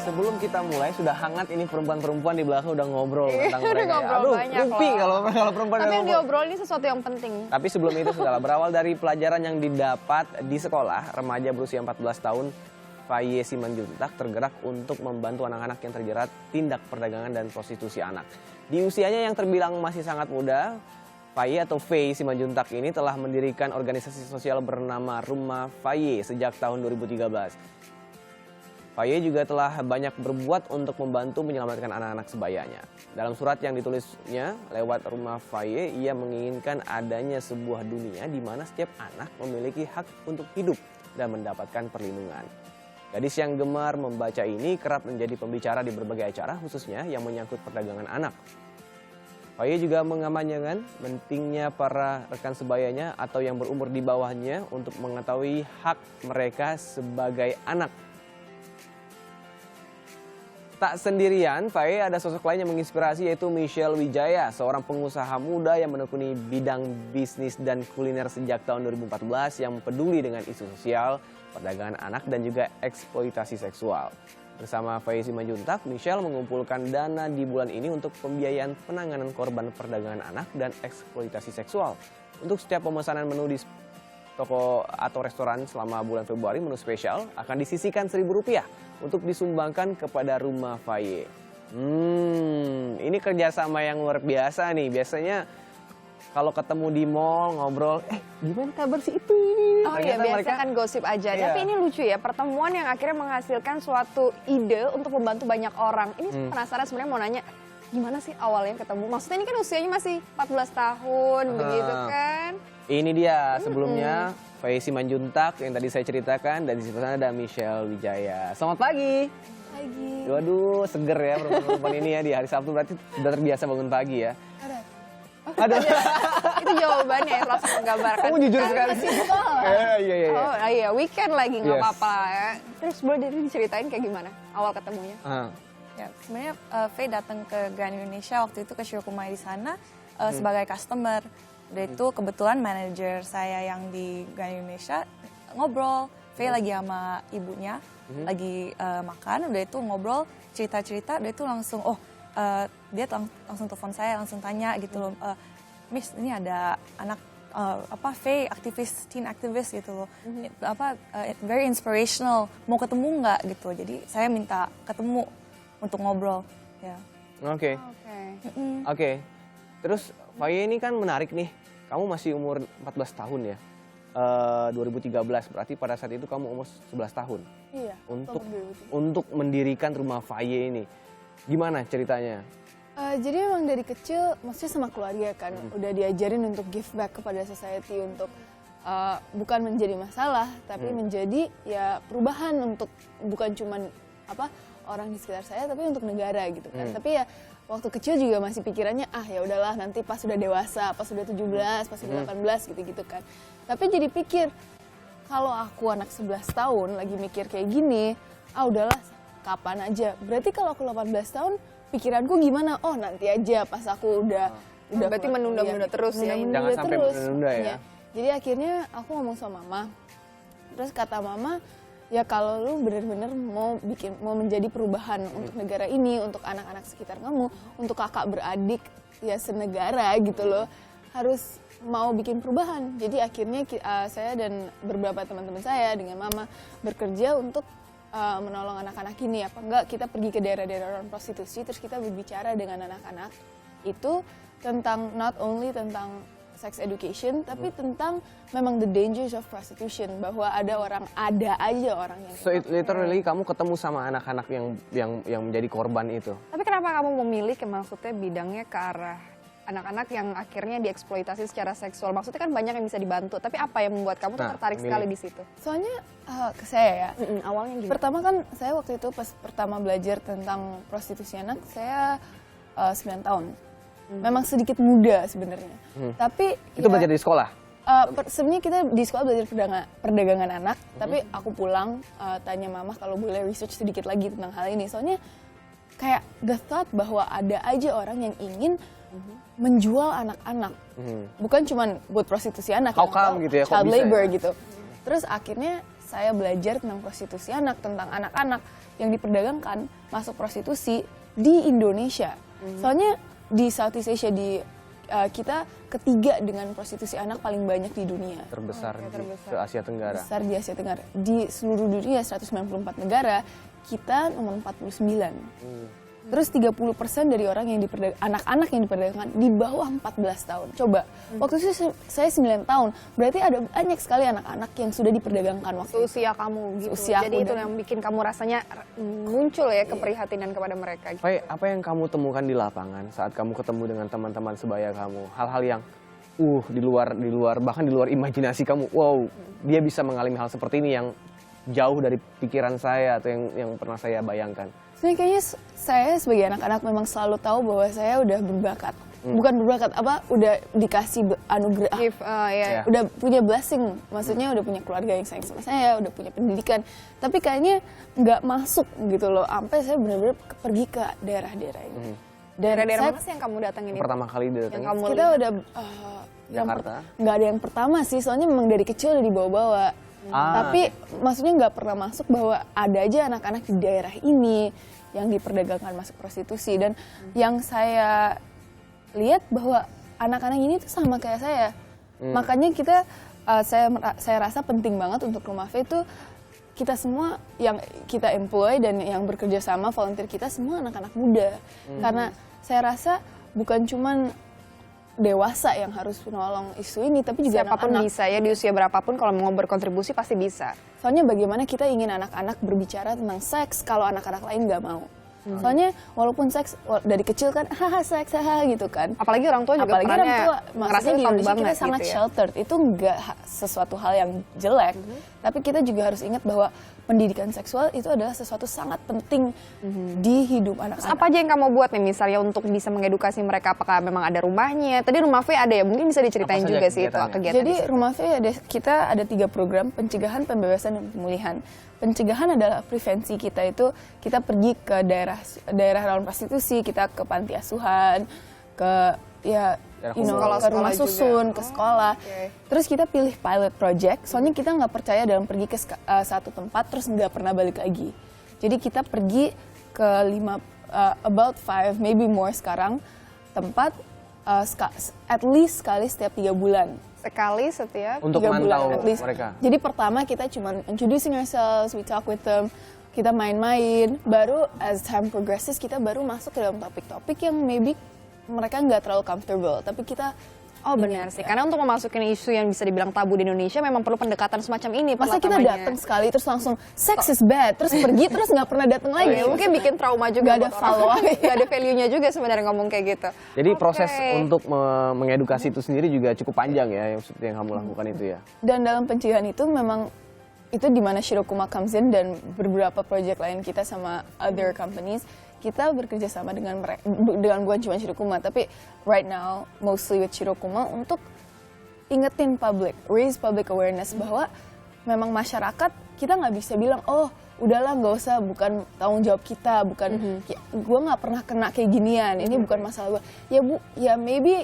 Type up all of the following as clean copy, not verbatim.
Sebelum kita mulai sudah hangat ini perempuan-perempuan di belakang udah ngobrol tentang mereka. ngobrol Aduh, banyak rumpi loh. kalau perempuan Tapi yang ngobrol. diobrol ini sesuatu yang penting. Tapi sebelum itu sudahlah berawal dari pelajaran yang didapat di sekolah, remaja berusia 14 tahun Faye Simanjuntak tergerak untuk membantu anak-anak yang terjerat tindak perdagangan dan prostitusi anak. Di usianya yang terbilang masih sangat muda, Faye atau Faye Simanjuntak ini telah mendirikan organisasi sosial bernama Rumah Faye sejak tahun 2013. Faye juga telah banyak berbuat untuk membantu menyelamatkan anak-anak sebayanya. Dalam surat yang ditulisnya lewat Rumah Faye, ia menginginkan adanya sebuah dunia di mana setiap anak memiliki hak untuk hidup dan mendapatkan perlindungan. Gadis yang gemar membaca ini kerap menjadi pembicara di berbagai acara, khususnya yang menyangkut perdagangan anak. Faye juga mengamanyakan pentingnya para rekan sebayanya atau yang berumur di bawahnya untuk mengetahui hak mereka sebagai anak. Tak sendirian, Faye ada sosok lain yang menginspirasi yaitu Michelle Wijaya, seorang pengusaha muda yang menekuni bidang bisnis dan kuliner sejak tahun 2014 yang peduli dengan isu sosial, perdagangan anak dan juga eksploitasi seksual. Bersama Faye Simanjuntak, Michelle mengumpulkan dana di bulan ini untuk pembiayaan penanganan korban perdagangan anak dan eksploitasi seksual. Untuk setiap pemesanan menu di toko atau restoran selama bulan Februari, menu spesial akan disisihkan Rp1.000 untuk disumbangkan kepada Rumah Faye. Ini kerjasama yang luar biasa nih. Biasanya kalau ketemu di mall ngobrol, gimana kabar si itu ini? Oh iya, biasa kan gosip aja. Iya. Tapi ini lucu ya, pertemuan yang akhirnya menghasilkan suatu ide untuk membantu banyak orang. Ini penasaran sebenarnya mau nanya, gimana sih awalnya ketemu? Maksudnya ini kan usianya masih 14 tahun, begitu kan? Ini dia sebelumnya Faye Simanjuntak yang tadi saya ceritakan, dan di sana ada Michelle Wijaya. Selamat pagi. Pagi. Waduh, seger ya perempuan ini ya di hari Sabtu, berarti sudah terbiasa bangun pagi ya. Aduh. Itu jawabannya ya, langsung menggambarkan. Kamu jujur Kan sekali. masih sekolah. Iya. Oh iya, weekend lagi nggak Yes. apa-apa ya. Terus boleh diceritain kayak gimana awal ketemunya? Ya, sebenarnya Faye datang ke Grand Indonesia waktu itu ke Shiokumai di sana sebagai customer. Udah itu kebetulan manajer saya yang di Grand Indonesia ngobrol. Faye lagi sama ibunya, lagi makan. Udah itu ngobrol, cerita-cerita. Udah itu langsung, dia langsung telepon saya, langsung tanya gitu loh. Miss, ini ada anak Faye aktivis, teen aktivis gitu loh. Very inspirational. Mau ketemu nggak gitu. Jadi saya minta ketemu untuk ngobrol. Ya. Oke. Terus Faye ini kan menarik nih. Kamu masih umur 14 tahun ya. 2013 berarti pada saat itu kamu umur 11 tahun. Iya. Untuk mendirikan Rumah Faye ini. Gimana ceritanya? Jadi memang dari kecil, maksudnya sama keluarga kan, udah diajarin untuk give back kepada society, untuk bukan menjadi masalah, tapi menjadi ya perubahan untuk bukan cuman orang di sekitar saya, tapi untuk negara gitu kan. Tapi ya waktu kecil juga masih pikirannya ya udahlah nanti pas sudah dewasa, pas sudah 17, pas sudah 18 gitu-gitu kan. Tapi jadi pikir kalau aku anak 11 tahun lagi mikir kayak gini, udahlah kapan aja. Berarti kalau aku 18 tahun pikiranku gimana? Oh nanti aja pas aku udah Berarti menunda-menunda terus ya. Jangan sampai menunda ya. Jadi akhirnya aku ngomong sama mama. Terus kata mama, ya kalau lu benar-benar mau menjadi perubahan untuk negara ini, untuk anak-anak sekitar kamu, untuk kakak beradik ya senegara gitu loh, harus mau bikin perubahan. Jadi akhirnya saya dan beberapa teman-teman saya dengan mama bekerja untuk menolong anak-anak ini. Apa enggak kita pergi ke daerah-daerah rawan prostitusi, terus kita berbicara dengan anak-anak itu tentang not only tentang sex education, tapi tentang memang the dangers of prostitution, bahwa ada aja orang yang So literally kamu ketemu sama anak-anak yang menjadi korban itu. Tapi kenapa kamu memilih maksudnya bidangnya ke arah anak-anak yang akhirnya dieksploitasi secara seksual? Maksudnya kan banyak yang bisa dibantu, tapi apa yang membuat kamu tertarik sekali di situ? Soalnya ke saya ya, Awalnya gimana? pertama kan saya waktu itu pas pertama belajar tentang prostitusi anak, saya 9 tahun. Memang sedikit muda sebenarnya. Tapi Itu belajar di sekolah? Sebenarnya kita di sekolah belajar perdagangan anak, tapi aku pulang tanya mama kalau boleh research sedikit lagi tentang hal ini. Soalnya kayak the thought bahwa ada aja orang yang ingin menjual anak-anak, bukan cuma buat prostitusi anak, How come gitu ya, kok child bisa labor ya? gitu. Terus akhirnya saya belajar tentang prostitusi anak, tentang anak-anak yang diperdagangkan masuk prostitusi di Indonesia. Soalnya di Southeast Asia, kita ketiga dengan prostitusi anak paling banyak di dunia. Terbesar ke Asia Tenggara. Besar di Asia Tenggara. Di seluruh dunia 194 negara, kita nomor 49. Terus 30% dari orang yang anak-anak yang diperdagangkan di bawah 14 tahun. Coba, waktu itu saya 9 tahun, berarti ada banyak sekali anak-anak yang sudah diperdagangkan waktu itu. Usia kamu gitu. Usia Jadi aku itu dan- yang bikin kamu rasanya muncul ya keprihatinan kepada mereka. Fai, apa yang kamu temukan di lapangan saat kamu ketemu dengan teman-teman sebaya kamu? Hal-hal yang di luar bahkan di luar imajinasi kamu. Wow, dia bisa mengalami hal seperti ini yang jauh dari pikiran saya atau yang pernah saya bayangkan. Sebenarnya kayaknya saya sebagai anak-anak memang selalu tahu bahwa saya udah berbakat. Bukan berbakat, udah dikasih anugerah. Ya. Udah punya blessing, maksudnya udah punya keluarga yang sayang sama saya, udah punya pendidikan. Tapi kayaknya nggak masuk gitu loh, sampai saya benar-benar pergi ke daerah-daerah ini. Daerah-daerah saya- mana sih yang kamu datengin itu? Pertama kali Yang datang. kamu kita lihat? udah Jakarta? nggak ada yang pertama sih, soalnya memang dari kecil udah dibawa-bawa. Tapi maksudnya nggak pernah masuk bahwa ada aja anak-anak di daerah ini yang diperdagangkan masuk prostitusi. Dan yang saya lihat bahwa anak-anak ini tuh sama kayak saya. Makanya saya rasa penting banget untuk Rumah Faye itu kita semua yang kita employ dan yang bekerja sama volunteer kita semua anak-anak muda. Karena saya rasa bukan cuman dewasa yang harus menolong isu ini, tapi juga Siapapun anak-anak. bisa ya, di usia berapapun kalau mau berkontribusi pasti bisa. Soalnya bagaimana kita ingin anak-anak berbicara tentang seks kalau anak-anak lain nggak mau. Soalnya walaupun seks dari kecil kan haha seks haha gitu kan. Apalagi orang tua juga Apalagi orang perannya tua, ngerasa maksudnya di tabu Indonesia kita banget sangat gitu ya. sheltered. Itu nggak sesuatu hal yang jelek, tapi kita juga harus ingat bahwa pendidikan seksual itu adalah sesuatu sangat penting di hidup Terus anak-anak. apa aja yang kamu buat nih misalnya untuk bisa mengedukasi mereka? Apakah memang ada rumahnya? Tadi Rumah Faye ada ya, mungkin bisa diceritain Apa saja juga sih itu kegiatannya? kegiatan. Jadi di situ. Rumah Faye kita ada 3 program: pencegahan, pembebasan, dan pemulihan. Pencegahan adalah prevensi kita itu kita pergi ke daerah rawan prostitusi, kita ke panti asuhan, ke Daerah you know, sekolah- ke rumah sekolah juga. susun, ke sekolah. oke. Terus kita pilih pilot project, soalnya kita nggak percaya dalam pergi ke satu tempat terus nggak pernah balik lagi. Jadi kita pergi ke about 5, maybe more sekarang, tempat at least sekali setiap 3 bulan. Sekali setiap Untuk 3 bulan mantau at least. mereka. Jadi pertama kita cuma introducing ourselves, we talk with them, kita main-main. Baru as time progresses kita baru masuk ke dalam topik-topik yang maybe mereka nggak terlalu comfortable. Tapi kita Oh benar sih, karena untuk memasukin isu yang bisa dibilang tabu di Indonesia memang perlu pendekatan semacam ini. masa kita pertamanya. datang sekali terus langsung sex is bad, terus pergi terus nggak pernah datang lagi. Ya, mungkin bikin trauma juga. Nggak ada buat orang. follow-up. Nggak ada value-nya juga sebenarnya ngomong kayak gitu. Jadi Oke. proses untuk mengedukasi itu sendiri juga cukup panjang ya, yang seperti yang kamu lakukan itu ya. Dan dalam pencegahan itu memang itu di mana Shirokuma comes in, dan beberapa project lain kita sama other companies, kita bekerja sama dengan mereka, dengan bukan cuma Shirokuma, tapi right now mostly with Shirokuma untuk ingetin public, raise public awareness bahwa memang masyarakat kita nggak bisa bilang oh udahlah nggak usah, bukan tanggung jawab kita, bukan gue nggak pernah kena kayak ginian, ini bukan masalah gue. Ya bu, ya maybe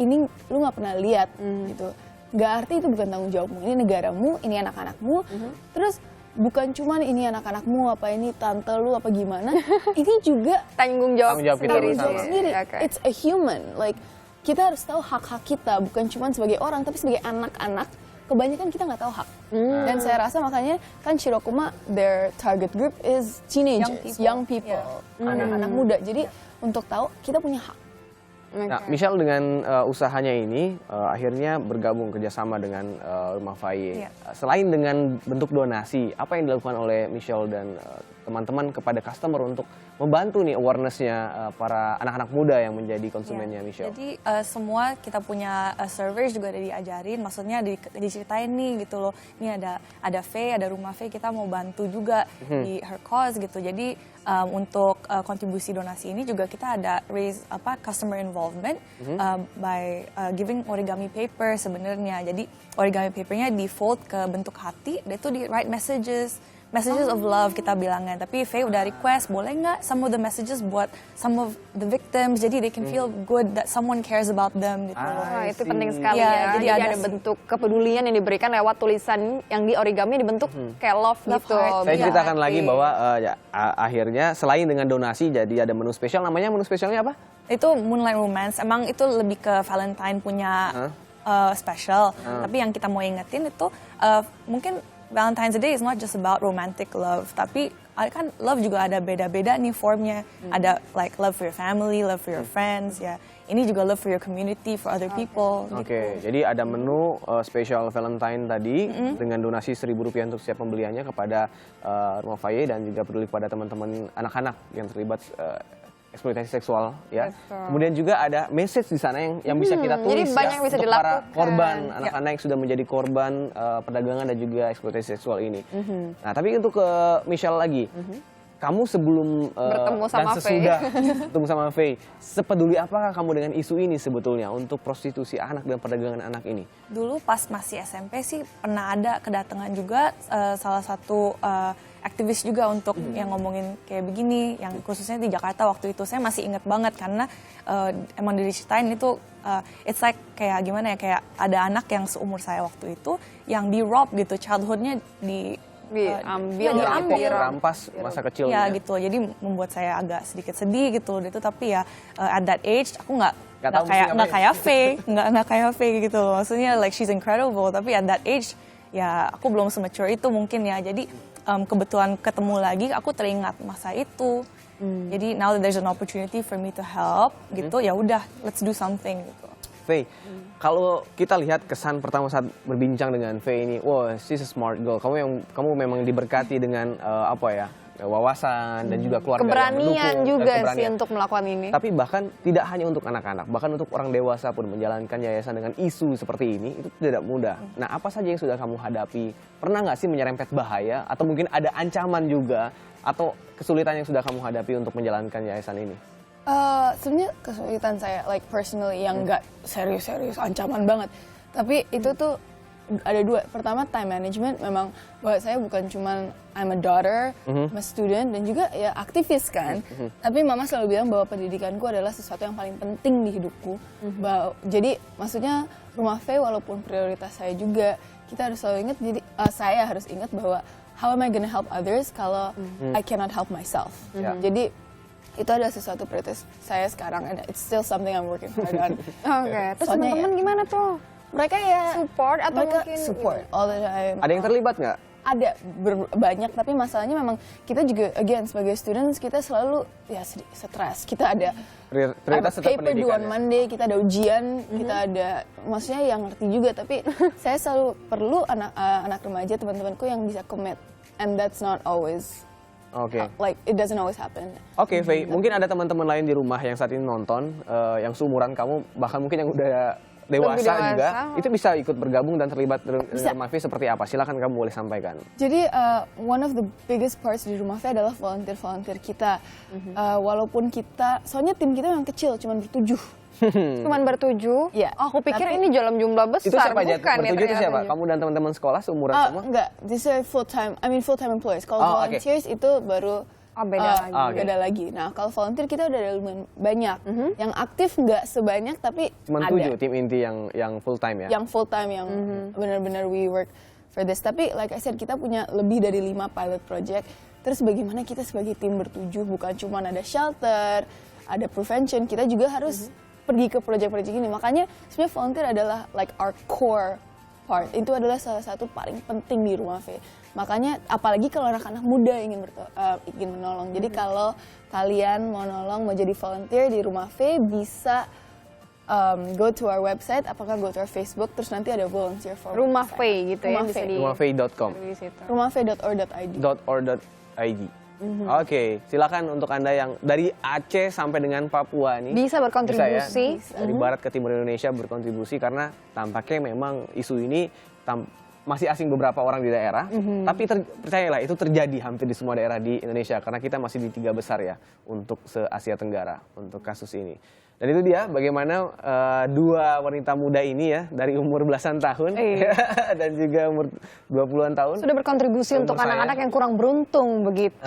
ini lu nggak pernah lihat gitu. Nggak arti itu bukan tanggung jawabmu, ini negaramu, ini anak-anakmu. Terus bukan cuman ini anak-anakmu, apa ini tante lu apa gimana, ini juga Tanggung jawab Tanggung jawab kita sendiri bersama. sih. sendiri. Oke. It's a human, like kita harus tahu hak-hak kita, bukan cuma sebagai orang tapi sebagai anak-anak. Kebanyakan kita nggak tahu hak. Dan saya rasa makanya kan Shirokuma, their target group is teenagers, young people, anak-anak muda. Jadi untuk tahu kita punya hak. Nah, Michelle dengan usahanya ini akhirnya bergabung kerjasama dengan Rumah Faye. Iya. Selain dengan bentuk donasi, apa yang dilakukan oleh Michelle dan teman-teman kepada customer untuk membantu nih awareness-nya para anak-anak muda yang menjadi konsumennya Michelle? Jadi semua kita punya servers juga udah diajarin, maksudnya diceritain nih gitu loh. Ini ada Faye, ada Rumah Faye, kita mau bantu juga di her cause gitu. Jadi untuk kontribusi donasi ini juga kita ada raise customer involvement by giving origami paper sebenarnya. Jadi origami papernya di fold ke bentuk hati, dan itu di write messages messages of love kita bilangnya. Tapi Faye udah request, boleh nggak some of the messages buat some of the victims, jadi they can feel good that someone cares about them gitu loh. Wah, itu penting sekali Iya, ya. jadi Jadi ada ada bentuk kepedulian yang diberikan lewat tulisan yang di origami dibentuk kayak love gitu. heart. Saya Iya. ceritakan lagi bahwa akhirnya selain dengan donasi jadi ada menu spesial, namanya menu spesialnya apa? Itu Moonlight Romance, emang itu lebih ke Valentine punya special. Tapi yang kita mau ingetin itu mungkin Valentine's Day is not just about romantic love, tapi kan love juga ada beda-beda nih formnya. Ada like love for your family, love for your friends, ya. Ini juga love for your community, for other people. Oke, jadi ada menu spesial Valentine tadi dengan donasi Rp1.000 untuk setiap pembeliannya kepada Rumah Faye dan juga peduli kepada teman-teman anak-anak yang terlibat eksploitasi seksual ya. Betul. Kemudian juga ada message di sana yang bisa kita tulis jadi banyak yang bisa untuk para dilakukan. korban, anak-anak yang sudah menjadi korban perdagangan dan juga eksploitasi seksual ini. Nah, tapi untuk ke Michelle lagi. Kamu sebelum Bertemu dan sama sesudah bertemu sama Faye, sepeduli apakah kamu dengan isu ini sebetulnya untuk prostitusi anak dan perdagangan anak ini? Dulu pas masih SMP sih pernah ada kedatangan juga salah satu aktivis juga untuk yang ngomongin kayak begini, yang khususnya di Jakarta waktu itu. Saya masih ingat banget karena emang diceritain itu it's like kayak gimana ya, kayak ada anak yang seumur saya waktu itu yang di rob gitu, childhoodnya diambil, Rampas masa kecilnya. ya gitu. Jadi membuat saya agak sedikit sedih gitu itu, tapi ya at that age aku nggak tahu mesti kayak ngapain. Faye, nggak kayak Faye gitu. Maksudnya like she's incredible, tapi at that age ya aku belum semature itu mungkin ya. Jadi kebetulan ketemu lagi, aku teringat masa itu. Jadi now that there's an opportunity for me to help gitu, ya udah let's do something gitu. Faye, kalau kita lihat kesan pertama saat berbincang dengan Faye ini, wah, she's a smart girl. Kamu memang diberkati dengan wawasan dan juga keluarga keberanian yang mendukung, juga dan sih keberanian. untuk melakukan ini. Tapi bahkan tidak hanya untuk anak-anak, bahkan untuk orang dewasa pun menjalankan yayasan dengan isu seperti ini itu tidak mudah. Nah, apa saja yang sudah kamu hadapi? Pernah nggak sih menyerempet bahaya atau mungkin ada ancaman juga atau kesulitan yang sudah kamu hadapi untuk menjalankan yayasan ini? Sebenarnya kesulitan saya like personally yang nggak serius-serius ancaman banget, tapi itu tuh ada dua. Pertama, time management. Memang bahwa saya bukan cuman I'm a daughter, I'm a student, dan juga ya aktivis kan. Tapi mama selalu bilang bahwa pendidikanku adalah sesuatu yang paling penting di hidupku. Jadi maksudnya Rumah Faye walaupun prioritas saya juga, kita harus selalu ingat. Jadi saya harus ingat bahwa how am I gonna help others kalau I cannot help myself. Jadi itu adalah sesuatu prioritas saya sekarang, and it's still something I'm working hard on. Oke, terus Soalnya teman-teman gimana tuh? Mereka ya Support atau mereka mungkin support all the time. Ada yang terlibat nggak? Ada banyak, tapi masalahnya memang kita juga again sebagai students kita selalu ya stres. Kita ada Prioritas tetap paper due pendidikan. on Monday, kita ada ujian, kita ada maksudnya yang ngerti juga, tapi saya selalu perlu anak remaja teman-temanku yang bisa commit, and that's not always Oke. like it doesn't always happen. Oke, Faye, mungkin ada teman-teman lain di rumah yang saat ini nonton, yang seumuran kamu, bahkan mungkin yang udah dewasa Lebih dewasa. juga, itu bisa ikut bergabung dan terlibat dengan Rumah Faye seperti apa? Silakan kamu boleh sampaikan. Jadi one of the biggest parts di Rumah Faye adalah volunteer kita. Walaupun kita, soalnya tim kita yang kecil, cuma bertujuh. cuman bertujuh? Iya. Oh, aku pikir Tapi- ini dalam jumlah besar. Itu siapa aja? Bukan ya Bertujuh itu ternyata. siapa? Kamu dan teman-teman sekolah seumuran semua? Enggak, this is full-time employees. Kalau Oh, oke. volunteers itu baru Oh, beda lagi. oke. beda lagi. Nah, kalau volunteer kita udah ada lumayan banyak. Yang aktif nggak sebanyak, tapi Cuma ada. 7 tim inti yang full time ya? Yang full-time, yang benar-benar we work for this. Tapi like I said, kita punya lebih dari 5 pilot project. Terus bagaimana kita sebagai tim bertujuh, bukan cuma ada shelter, ada prevention, kita juga harus pergi ke project-project ini. Makanya sebenarnya volunteer adalah like our core part. Itu adalah salah satu paling penting di Rumah Faye. Makanya apalagi kalau anak-anak muda ingin menolong. Jadi kalau kalian mau nolong, mau jadi volunteer di Rumah Faye, bisa go to our website, apakah go to our Facebook, terus nanti ada volunteer for Rumah Faye gitu ya, Rumah bisa Faye. di Rumahfaye.com di situ. rumahfaye.or.id. .or.id. Oke, silakan untuk Anda yang dari Aceh sampai dengan Papua nih. Bisa berkontribusi. Bisa ya? Dari barat ke timur Indonesia berkontribusi karena tampaknya memang isu ini masih asing beberapa orang di daerah, tapi percayalah itu terjadi hampir di semua daerah di Indonesia karena kita masih di 3 besar ya untuk se-Asia Tenggara untuk kasus ini. Dan itu dia bagaimana dua wanita muda ini ya dari umur belasan tahun dan juga umur 20-an tahun Sudah berkontribusi untuk Umur saya. anak-anak yang kurang beruntung begitu.